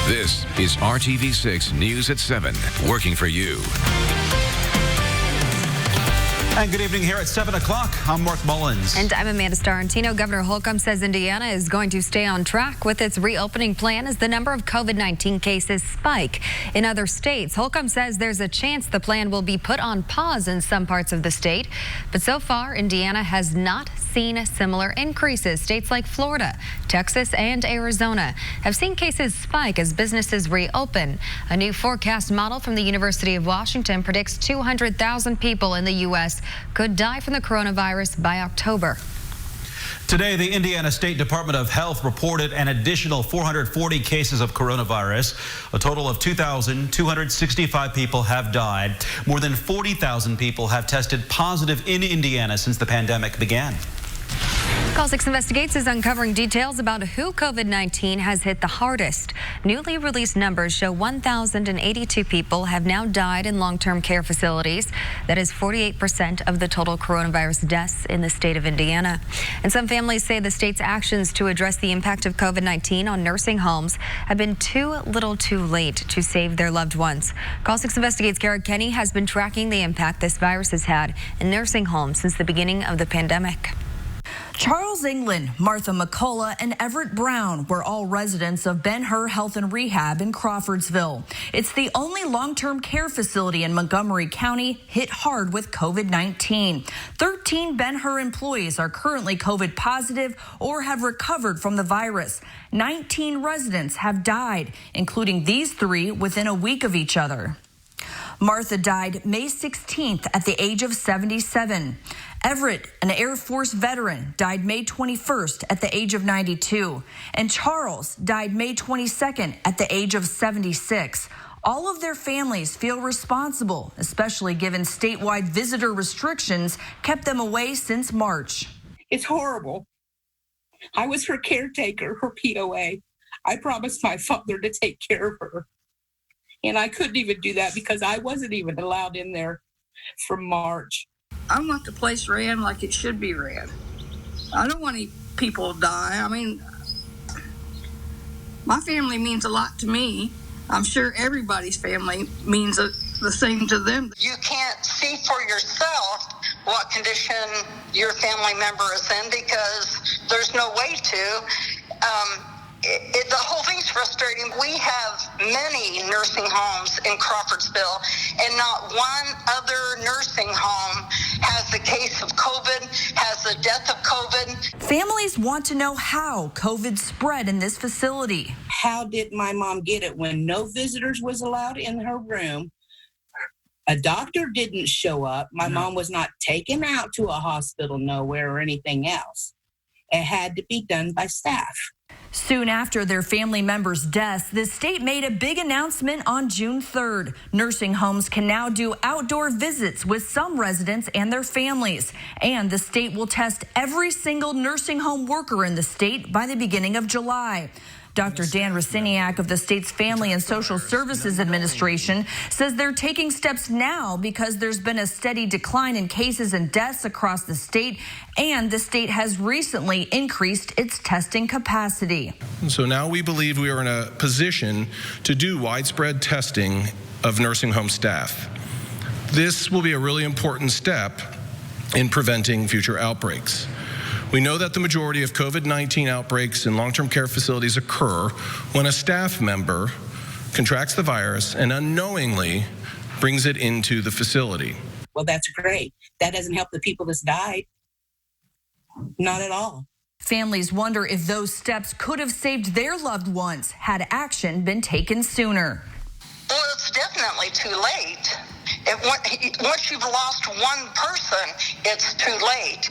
This is RTV6 News at 7, working for you. And good evening here at 7 o'clock. I'm Mark Mullins. And I'm Amanda Starantino. Governor Holcomb says Indiana is going to stay on track with its reopening plan as the number of COVID-19 cases spike in other states. Holcomb says there's a chance the plan will be put on pause in some parts of the state. But so far, Indiana has not seen similar increases. States like Florida, Texas, and Arizona have seen cases spike as businesses reopen. A new forecast model from the University of Washington predicts 200,000 people in the U.S. could die from the coronavirus by October. Today, the Indiana State Department of Health reported an additional 440 cases of coronavirus. A total of 2,265 people have died. More than 40,000 people have tested positive in Indiana since the pandemic began. Call 6 Investigates is uncovering details about who COVID-19 has hit the hardest. Newly released numbers show 1,082 people have now died in long-term care facilities. That is 48% of the total coronavirus deaths in the state of Indiana. And some families say the state's actions to address the impact of COVID-19 on nursing homes have been too little too late to save their loved ones. Call 6 Investigates' Garrett Kenny has been tracking the impact this virus has had in nursing homes since the beginning of the pandemic. Charles England, Martha McCullough, and Everett Brown were all residents of Ben-Hur Health and Rehab in Crawfordsville. It's the only long-term care facility in Montgomery County hit hard with COVID-19. 13 Ben-Hur employees are currently COVID positive or have recovered from the virus. 19 residents have died, including these 3 within a week of each other. Martha died May 16th at the age of 77. Everett, an Air Force veteran, died May 21st at the age of 92. And Charles died May 22nd at the age of 76. All of their families feel responsible, especially given statewide visitor restrictions kept them away since March. It's horrible. I was her caretaker, her POA. I promised my father to take care of her. And I couldn't even do that because I wasn't even allowed in there from March. I want the place ran like it should be ran. I don't want any people to die. I mean, my family means a lot to me. I'm sure everybody's family means the same to them. You can't see for yourself what condition your family member is in because there's no way to. The whole thing's frustrating. We have many nursing homes in Crawfordsville, and not one other nursing home has a case of COVID, has the death of COVID. Families want to know how COVID spread in this facility. How did my mom get it when no visitors was allowed in her room? A doctor didn't show up. My mom was not taken out to a hospital nowhere or anything else. It had to be done by staff. Soon after their family members' deaths, the state made a big announcement on June 3rd. Nursing homes can now do outdoor visits with some residents and their families. And the state will test every single nursing home worker in the state by the beginning of July. Dr. Dan Raciniak of the state's Family and Social Services Administration says they're taking steps now because there's been a steady decline in cases and deaths across the state, and the state has recently increased its testing capacity. So now we believe we are in a position to do widespread testing of nursing home staff. This will be a really important step in preventing future outbreaks. We know that the majority of COVID-19 outbreaks in long-term care facilities occur when a staff member contracts the virus and unknowingly brings it into the facility. Well, that's great. That doesn't help the people that's died. Not at all. Families wonder if those steps could have saved their loved ones had action been taken sooner. Well, it's definitely too late. Once you've lost one person, it's too late.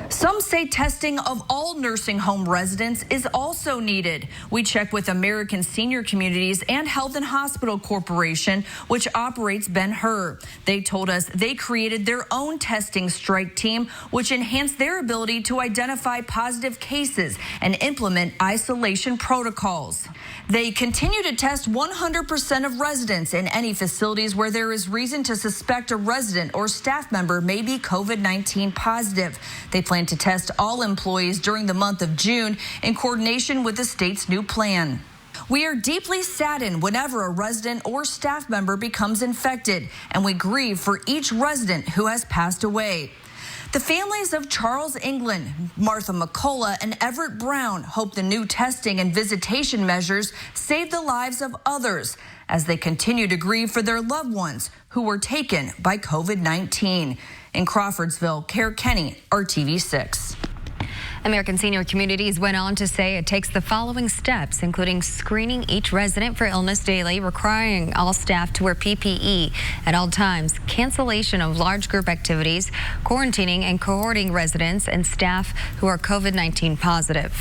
Some say testing of all nursing home residents is also needed. We checked with American Senior Communities and Health and Hospital Corporation, which operates Ben-Hur. They told us they created their own testing strike team, which enhanced their ability to identify positive cases and implement isolation protocols. They continue to test 100% of residents in any facilities where there is reason to suspect a resident or staff member may be COVID-19 positive. They plan to test all employees during the month of June in coordination with the state's new plan. We are deeply saddened whenever a resident or staff member becomes infected, and we grieve for each resident who has passed away. The families of Charles England, Martha McCullough, and Everett Brown hope the new testing and visitation measures save the lives of others as they continue to grieve for their loved ones who were taken by COVID-19. In Crawfordsville, Kara Kenny, RTV6. American Senior Communities went on to say it takes the following steps, including screening each resident for illness daily, requiring all staff to wear PPE at all times, cancellation of large group activities, quarantining and cohorting residents and staff who are COVID-19 positive.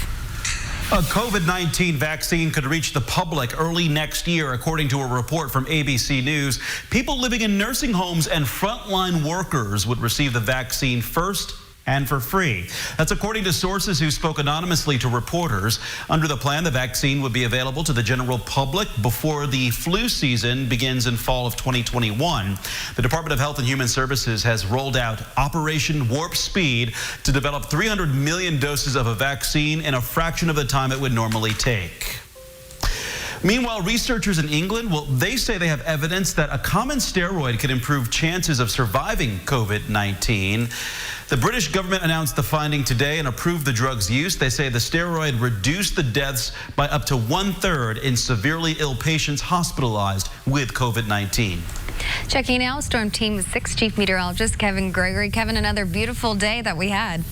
A COVID-19 vaccine could reach the public early next year, according to a report from ABC News. People living in nursing homes and frontline workers would receive the vaccine first and for free. That's according to sources who spoke anonymously to reporters. Under the plan, the vaccine would be available to the general public before the flu season begins in fall of 2021. The Department of Health and Human Services has rolled out Operation Warp Speed to develop 300 million doses of a vaccine in a fraction of the time it would normally take. Meanwhile, researchers in England, they say they have evidence that a common steroid can improve chances of surviving COVID-19. The British government announced the finding today and approved the drug's use. They say the steroid reduced the deaths by up to 1/3 in severely ill patients hospitalized with COVID-19. Checking now, Storm Team 6 Chief Meteorologist Kevin Gregory. Kevin, another beautiful day that we had.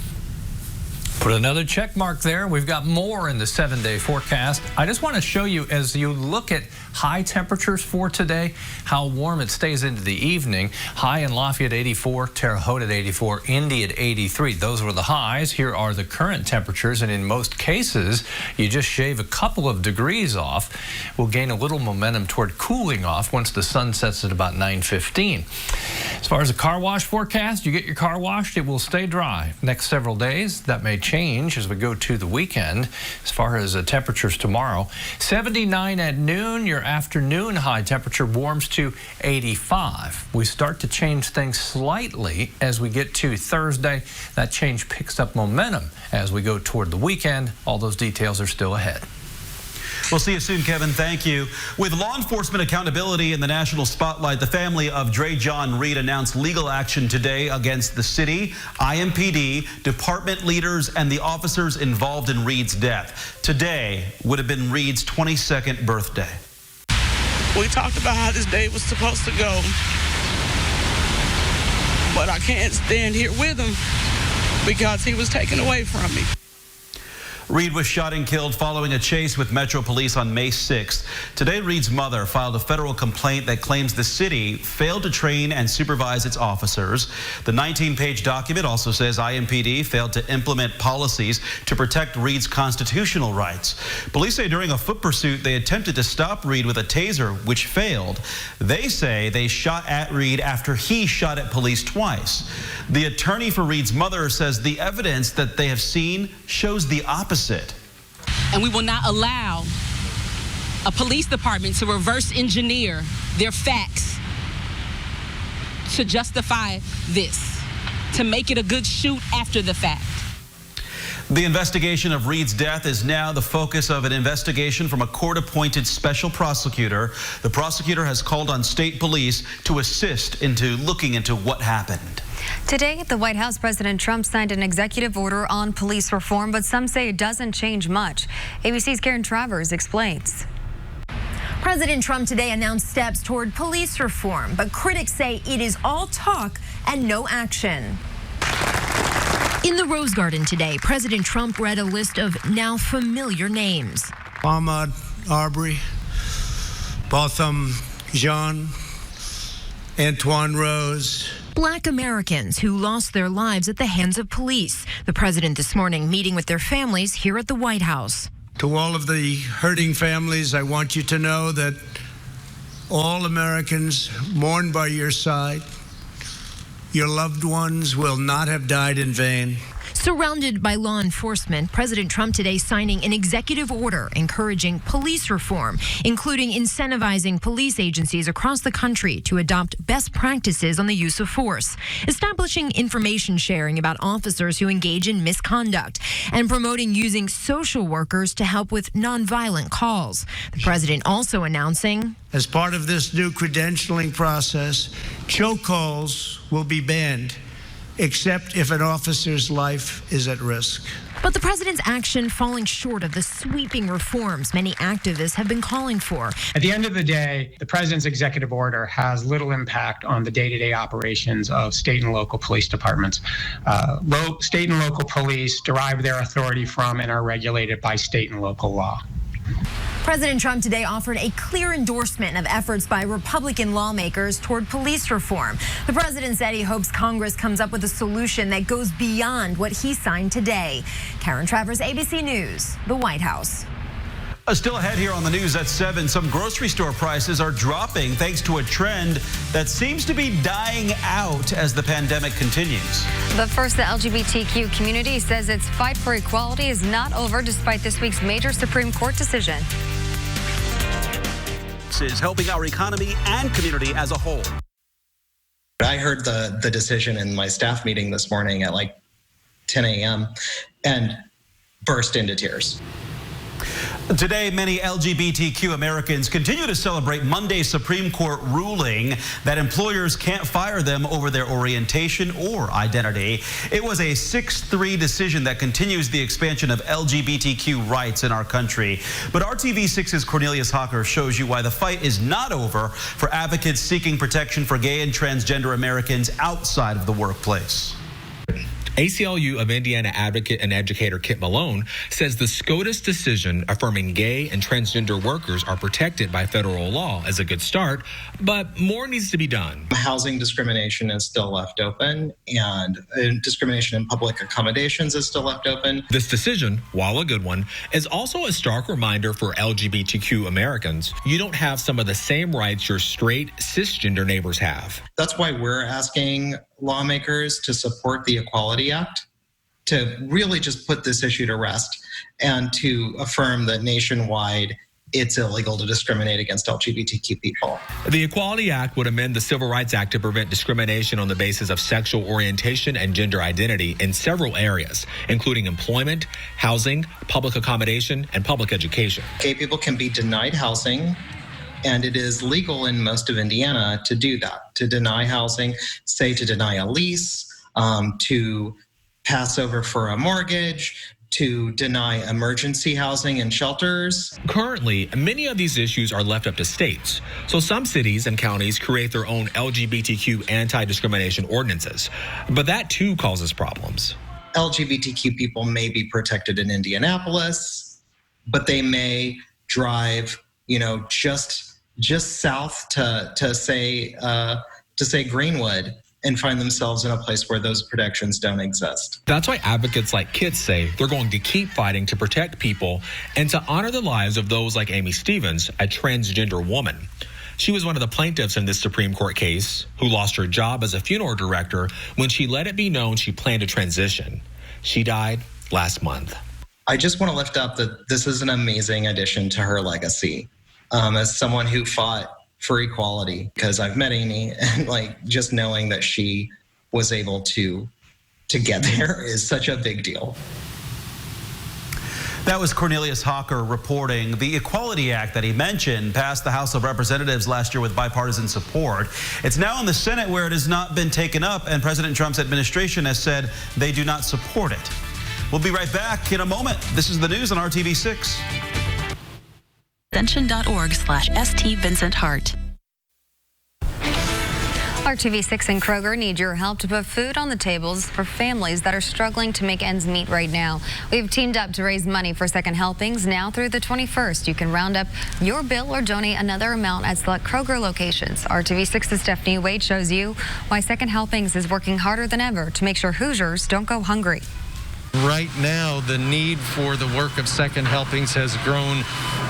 Put another check mark there. We've got more in the 7-day forecast. I just want to show you, as you look at high temperatures for today, how warm it stays into the evening. High in Lafayette 84, Terre Haute at 84, Indy at 83. Those were the highs. Here are the current temperatures, and in most cases, you just shave a couple of degrees off. We'll gain a little momentum toward cooling off once the sun sets at about 9:15. As far as the car wash forecast, you get your car washed, it will stay dry. Next several days, that may change as we go to the weekend. As far as the temperatures tomorrow, 79 at noon. Your afternoon high temperature warms to 85. We start to change things slightly as we get to Thursday. That change picks up momentum as we go toward the weekend. All those details are still ahead. We'll see you soon, Kevin. Thank you. With law enforcement accountability in the national spotlight, the family of Dre John Reed announced legal action today against the city, IMPD, department leaders, and the officers involved in Reed's death. Today would have been Reed's 22nd birthday. We talked about how this day was supposed to go, but I can't stand here with him because he was taken away from me. Reed was shot and killed following a chase with Metro Police on May 6th. Today, Reed's mother filed a federal complaint that claims the city failed to train and supervise its officers. The 19-page document also says IMPD failed to implement policies to protect Reed's constitutional rights. Police say during a foot pursuit, they attempted to stop Reed with a taser, which failed. They say they shot at Reed after he shot at police twice. The attorney for Reed's mother says the evidence that they have seen shows the opposite. And we will not allow a police department to reverse engineer their facts to justify this, to make it a good shoot after the fact. The investigation of Reed's death is now the focus of an investigation from a court-appointed special prosecutor. The prosecutor has called on state police to assist into looking into what happened. Today at the White House, President Trump signed an executive order on police reform, but some say it doesn't change much. ABC's Karen Travers explains. President Trump today announced steps toward police reform, but critics say it is all talk and no action. In the Rose Garden today, President Trump read a list of now familiar names. Ahmaud Arbery, Botham Jean, Antoine Rose. Black Americans who lost their lives at the hands of police. The president this morning meeting with their families here at the White House. To all of the hurting families, I want you to know that all Americans mourn by your side. Your loved ones will not have died in vain. Surrounded by law enforcement, President Trump today signing an executive order encouraging police reform, including incentivizing police agencies across the country to adopt best practices on the use of force, establishing information sharing about officers who engage in misconduct, and promoting using social workers to help with nonviolent calls. The president also announcing, as part of this new credentialing process, chokeholds will be banned, except if an officer's life is at risk. But the president's action falling short of the sweeping reforms many activists have been calling for. At the end of the day, the president's executive order has little impact on the day-to-day operations of state and local police departments. State and local police derive their authority from and are regulated by state and local law. President Trump today offered a clear endorsement of efforts by Republican lawmakers toward police reform. The president said he hopes Congress comes up with a solution that goes beyond what he signed today. Karen Travers, ABC News, the White House. Still ahead here on the news at 7, some grocery store prices are dropping thanks to a trend that seems to be dying out as the pandemic continues. But first, the LGBTQ community says its fight for equality is not over despite this week's major Supreme Court decision. Is helping our economy and community as a whole. I heard the decision in my staff meeting this morning at like 10 a.m. and burst into tears. Today, many LGBTQ Americans continue to celebrate Monday's Supreme Court ruling that employers can't fire them over their orientation or identity. It was a 6-3 decision that continues the expansion of LGBTQ rights in our country. But RTV6's Cornelius Hawker shows you why the fight is not over for advocates seeking protection for gay and transgender Americans outside of the workplace. ACLU of Indiana advocate and educator Kit Malone says the SCOTUS decision affirming gay and transgender workers are protected by federal law is a good start, but more needs to be done. Housing discrimination is still left open, and discrimination in public accommodations is still left open. This decision, while a good one, is also a stark reminder for LGBTQ Americans. You don't have some of the same rights your straight, cisgender neighbors have. That's why we're asking lawmakers to support the Equality Act, to really just put this issue to rest and to affirm that nationwide it's illegal to discriminate against LGBTQ people. The Equality Act would amend the Civil Rights Act to prevent discrimination on the basis of sexual orientation and gender identity in several areas, including employment, housing, public accommodation, and public education. Gay people can be denied housing, and it is legal in most of Indiana to do that, to deny housing, say to deny a lease, to pass over for a mortgage, to deny emergency housing and shelters. Currently, many of these issues are left up to states. So some cities and counties create their own LGBTQ anti-discrimination ordinances. But that too causes problems. LGBTQ people may be protected in Indianapolis, but they may drive, just south to say Greenwood and find themselves in a place where those protections don't exist. That's why advocates like Kit say they're going to keep fighting to protect people and to honor the lives of those like Amy Stevens, a transgender woman. She was one of the plaintiffs in this Supreme Court case who lost her job as a funeral director when she let it be known she planned to transition. She died last month. I just want to lift up that this is an amazing addition to her legacy. As someone who fought for equality, because I've met Amy, and just knowing that she was able to get there is such a big deal. That was Cornelius Hawker reporting. The Equality Act that he mentioned passed the House of Representatives last year with bipartisan support. It's now in the Senate where it has not been taken up, and President Trump's administration has said they do not support it. We'll be right back in a moment. This is the news on RTV6. Extension.org/St. Vincent Hart. RTV6 and Kroger need your help to put food on the tables for families that are struggling to make ends meet right now. We've teamed up to raise money for Second Helpings now through the 21st. You can round up your bill or donate another amount at select Kroger locations. RTV6's Stephanie Wade shows you why Second Helpings is working harder than ever to make sure Hoosiers don't go hungry. Right now, the need for the work of second helpings has grown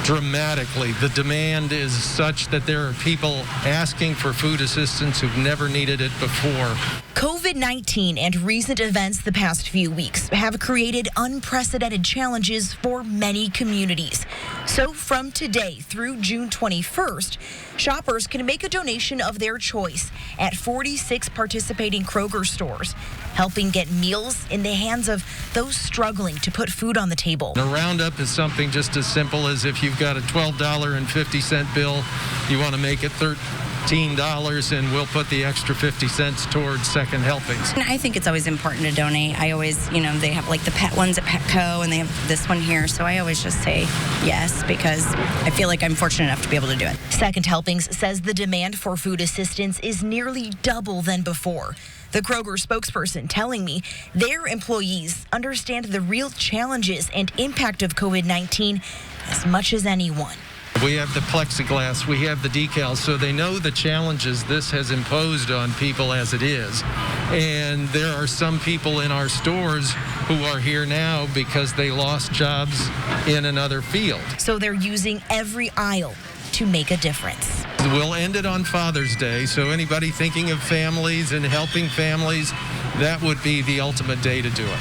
dramatically. The demand is such that there are people asking for food assistance who've never needed it before. COVID-19 and recent events the past few weeks have created unprecedented challenges for many communities. So from today through June 21st, shoppers can make a donation of their choice at 46 participating Kroger stores, helping get meals in the hands of those struggling to put food on the table. The roundup is something just as simple as if you've got a $12.50 bill, you want to make it $13, and we'll put the extra 50 cents towards second helpings. I think it's always important to donate. I always, they have like the pet ones at Petco, and they have this one here, so I always just say yes because I feel like I'm fortunate enough to be able to do it. Second Helpings says the demand for food assistance is nearly double than before. The Kroger spokesperson telling me their employees understand the real challenges and impact of COVID-19 as much as anyone. We have the plexiglass, we have the decals, so they know the challenges this has imposed on people as it is. And there are some people in our stores who are here now because they lost jobs in another field. So they're using every aisle to make a difference. We'll end it on Father's Day, so anybody thinking of families and helping families, that would be the ultimate day to do it.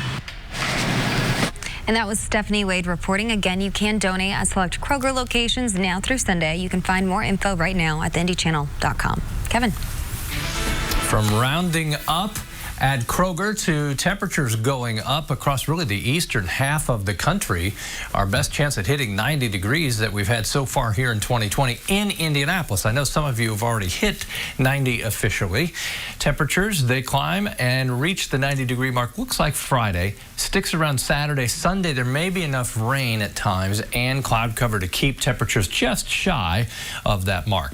And that was Stephanie Wade reporting. Again, you can donate at select Kroger locations now through Sunday. You can find more info right now at theindychannel.com. Kevin. From rounding up at Kroger to temperatures going up across really the eastern half of the country. Our best chance at hitting 90 degrees that we've had so far here in 2020 in Indianapolis. I know some of you have already hit 90 officially. Temperatures, they climb and reach the 90-degree mark. Looks like Friday. Sticks around Saturday. Sunday, there may be enough rain at times and cloud cover to keep temperatures just shy of that mark.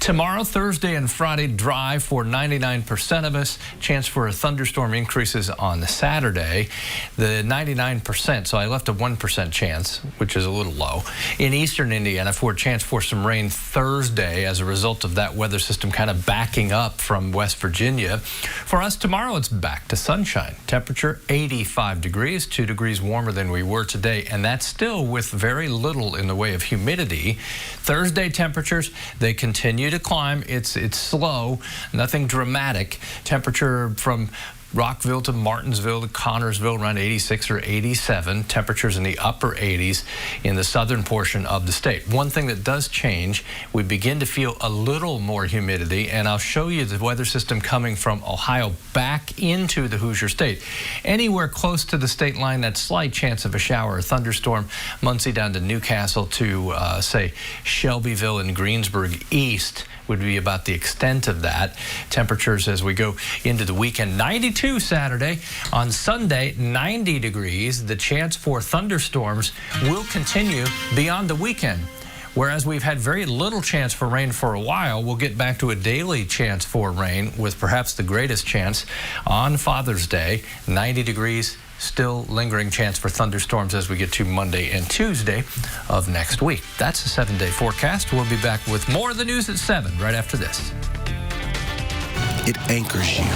Tomorrow, Thursday, and Friday, dry for 99% of us. Chance for a thunderstorm increases on Saturday. The 99%, so I left a 1% chance, which is a little low. In eastern Indiana, for a chance for some rain Thursday as a result of that weather system kind of backing up from West Virginia. For us tomorrow, it's back to sunshine. Temperature 85 degrees, 2 degrees warmer than we were today, and that's still with very little in the way of humidity. Thursday temperatures, they continue to climb. It's slow, nothing dramatic. Temperature from Rockville to Martinsville to Connorsville around 86 or 87. Temperatures in the upper 80s in the southern portion of the state. One thing that does change, we begin to feel a little more humidity, and I'll show you the weather system coming from Ohio back into the Hoosier State. Anywhere close to the state line, that slight chance of a shower or thunderstorm. Muncie down to Newcastle to, say, Shelbyville and Greensburg east would be about the extent of that. Temperatures as we go into the weekend, 92 Saturday. On Sunday, 90 degrees. The chance for thunderstorms will continue beyond the weekend. Whereas we've had very little chance for rain for a while, we'll get back to a daily chance for rain with perhaps the greatest chance on Father's Day, 90 degrees. Still lingering chance for thunderstorms as we get to Monday and Tuesday of next week. That's a 7-day forecast. We'll be back with more of the news at 7 right after this. It anchors you.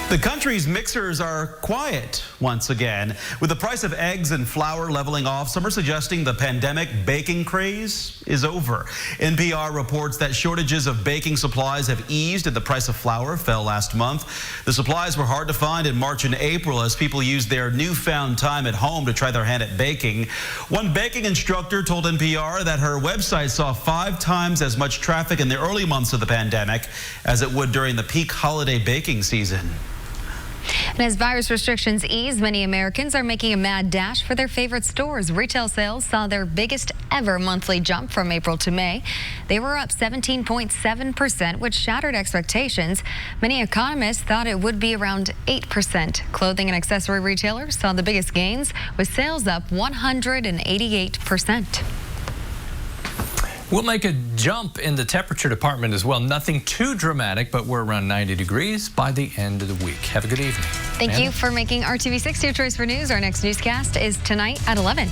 The country's mixers are quiet once again. With the price of eggs and flour leveling off, some are suggesting the pandemic baking craze is over. NPR reports that shortages of baking supplies have eased and the price of flour fell last month. The supplies were hard to find in March and April as people used their newfound time at home to try their hand at baking. One baking instructor told NPR that her website saw 5 times as much traffic in the early months of the pandemic as it would during the peak holiday baking season. And as virus restrictions ease, many Americans are making a mad dash for their favorite stores. Retail sales saw their biggest ever monthly jump from April to May. They were up 17.7%, which shattered expectations. Many economists thought it would be around 8%. Clothing and accessory retailers saw the biggest gains, with sales up 188%. We'll make a jump in the temperature department as well. Nothing too dramatic, but we're around 90 degrees by the end of the week. Have a good evening. Thank you for making RTV6 your choice for news. Our next newscast is tonight at 11.